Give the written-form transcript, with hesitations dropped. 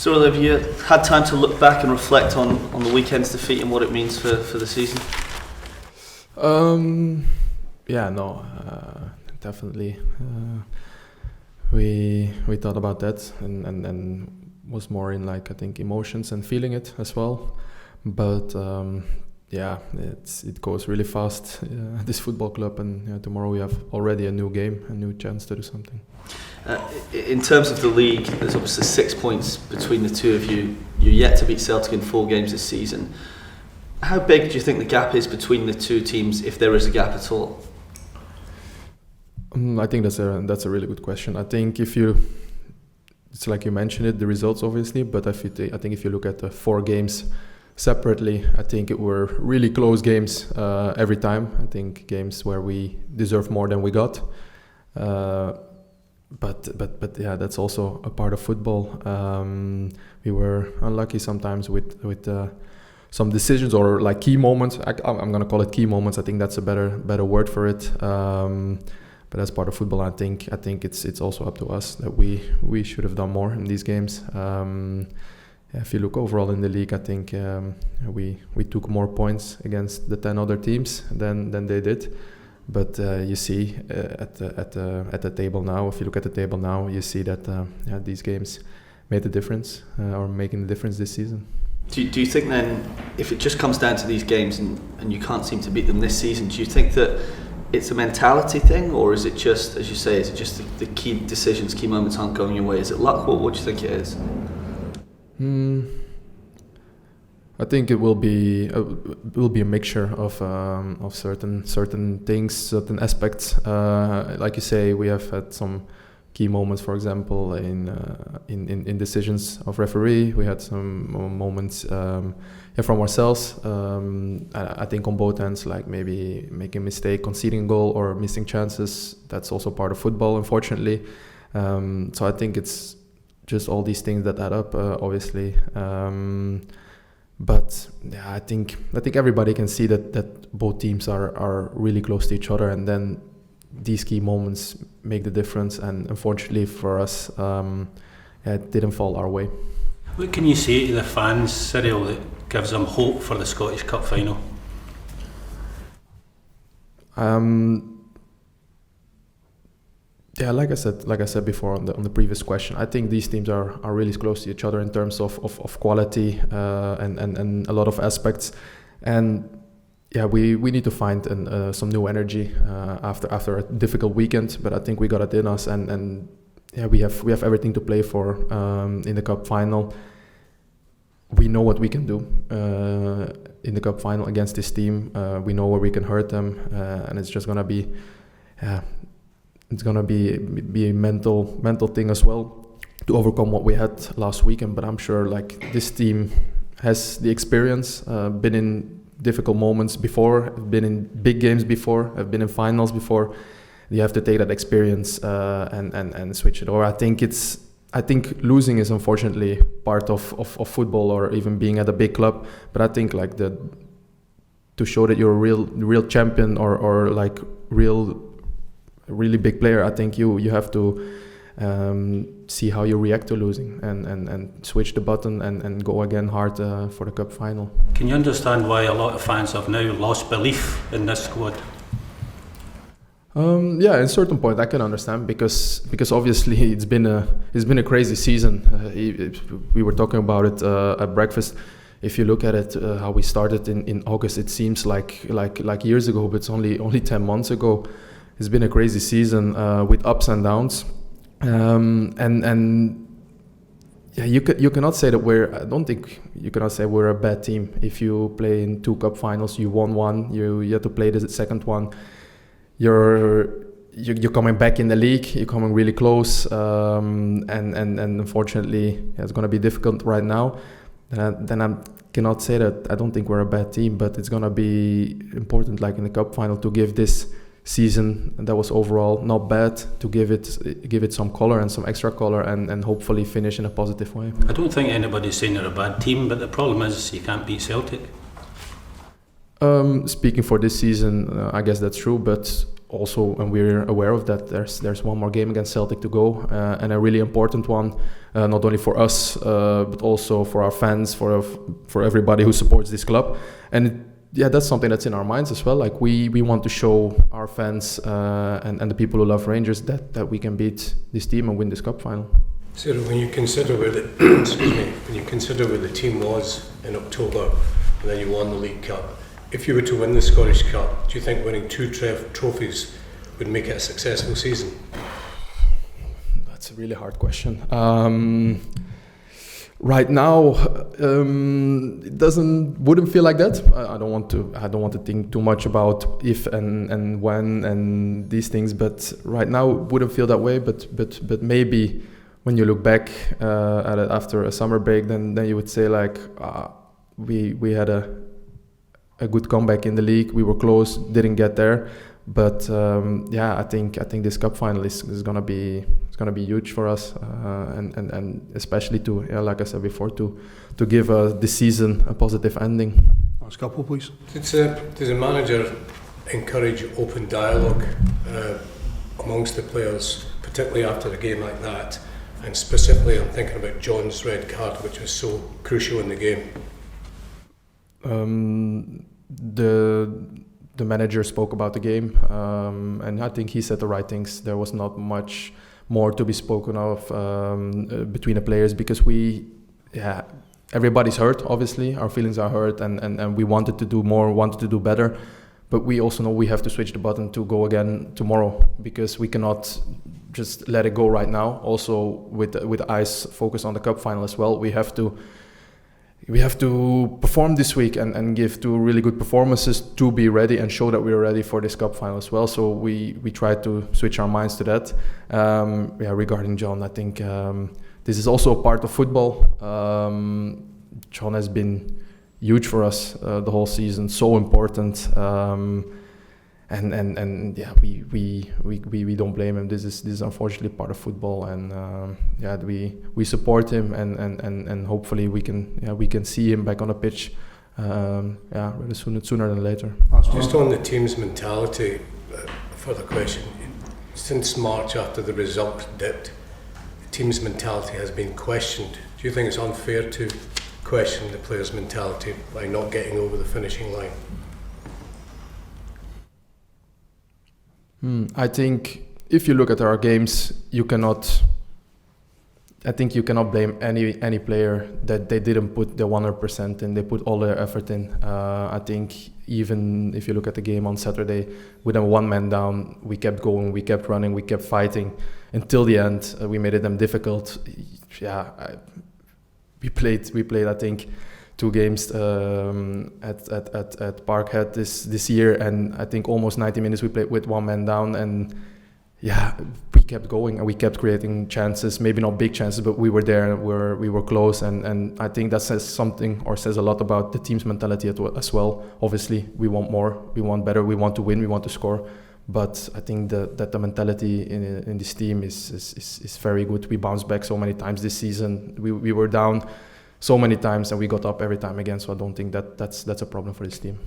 So have you had time to look back and reflect on the weekend's defeat and what it means for the season? Definitely. We thought about that and was more in I think emotions and feeling it as well. But it goes really fast, this football club, and tomorrow we have already a new game, a new chance to do something. In terms of the league, there's obviously 6 points between the two of you. You're yet to beat Celtic in 4 games this season. How big do you think the gap is between the two teams, if there is a gap at all? I think that's a really good question. I think it's like you mentioned it, the results obviously, but I think if you look at the 4 games separately, I think it were really close games every time. I think games where we deserved more than we got. But that's also a part of football. We were unlucky sometimes with some decisions or key moments. I'm gonna call it key moments. I think that's a better word for it. But as part of football, I think it's also up to us that we should have done more in these games. If you look overall in the league, I think we took more points against the 10 other teams than they did. But you see at the table now, if you look at the table now, you see that these games made the difference or making the difference this season. Do you think then, if it just comes down to these games and you can't seem to beat them this season, do you think that it's a mentality thing, or is it just, as you say, is it just the key decisions, key moments aren't going your way? Is it luck? What do you think it is? I think it will be a mixture of certain things, certain aspects. Like you say, we have had some key moments, for example, in decisions of referee. We had some moments from ourselves. I think on both ends, like maybe making a mistake, conceding a goal, or missing chances. That's also part of football, unfortunately. So I think it's just all these things that add up, obviously. But I think everybody can see that both teams are really close to each other, and then these key moments make the difference. And unfortunately for us, it didn't fall our way. What can you say to the fans, Cyriel, that gives them hope for the Scottish Cup final? Like I said before on the previous question, I think these teams are really close to each other in terms of quality and a lot of aspects. And we need to find some new energy after a difficult weekend. But I think we got it in us, and we have everything to play for in the cup final. We know what we can do in the cup final against this team. We know where we can hurt them, and it's just gonna be. It's gonna be a mental thing as well to overcome what we had last weekend. But I'm sure this team has the experience, been in difficult moments before, been in big games before, have been in finals before. You have to take that experience and switch it. Or I think losing is unfortunately part of football, or even being at a big club. But I think to show that you're a real champion or really big player, I think you have to see how you react to losing and switch the button and go again hard for the cup final. Can you understand why a lot of fans have now lost belief in this squad? At a certain point I can understand, because obviously it's been a crazy season. We were talking about it at breakfast. If you look at it, how we started in August, it seems like years ago, but it's only 10 months ago. It's been a crazy season with ups and downs, you cannot say that I don't think you cannot say we're a bad team. If you play in 2 cup finals, you won one, you have to play the second one. You're coming back in the league. You're coming really close, and unfortunately, it's going to be difficult right now. Then I cannot say that I don't think we're a bad team, but it's going to be important, like in the cup final, to give this season that was overall not bad, to give it some color and some extra color, and hopefully finish in a positive way. I don't think anybody's saying they're a bad team, but the problem is you can't beat Celtic. Speaking for this season, I guess that's true, but also, and we're aware of that, there's one more game against Celtic to go, and a really important one, not only for us, but also for our fans, for everybody who supports this club. And yeah, that's something that's in our minds as well. Like we want to show our fans and the people who love Rangers that we can beat this team and win this cup final. So when you consider where the when you consider where the team was in October, and then you won the League Cup, if you were to win the Scottish Cup, do you think winning 2 trophies would make it a successful season? That's a really hard question. Right now, it wouldn't feel like that. I don't want to think too much about if and when and these things. But right now, it wouldn't feel that way. But maybe when you look back at it after a summer break, then you would say like we had a good comeback in the league. We were close, didn't get there. But I think this cup final is gonna be huge for us, and especially to, like I said before, to give this season a positive ending. Last couple, please. Does a manager encourage open dialogue amongst the players, particularly after a game like that? And specifically, I'm thinking about John's red card, which was so crucial in the game. The manager spoke about the game, and I think he said the right things. There was not much more to be spoken of between the players, because everybody's hurt, obviously. Our feelings are hurt, and we wanted to do more, wanted to do better. But we also know we have to switch the button to go again tomorrow, because we cannot just let it go right now. Also, with eyes focused on the cup final as well, we have to perform this week and give 2 really good performances to be ready and show that we're ready for this cup final as well. So we try to switch our minds to that. Regarding John, I think this is also a part of football. John has been huge for us the whole season, so important. We don't blame him. This is unfortunately part of football, and we support him, and hopefully we can see him back on the pitch really sooner than later. Just on the team's mentality, further question. Since March, after the result dipped, the team's mentality has been questioned. Do you think it's unfair to question the players' mentality by not getting over the finishing line? I think if you look at our games, you cannot blame any player that they didn't put their 100% in. They put all their effort in. I think even if you look at the game on Saturday, with them 1 man down, we kept going, we kept running, we kept fighting until the end. We made it them difficult. We played I think 2 games at Parkhead this year, and I think almost 90 minutes we played with 1 man down, and we kept going and we kept creating chances, maybe not big chances, but we were there, we were close, and I think that says something, or says a lot about the team's mentality as well. Obviously, we want more, we want better, we want to win, we want to score, but I think that the mentality in this team is very good. We bounced back so many times this season. We were down so many times and we got up every time again, so I don't think that's a problem for this team.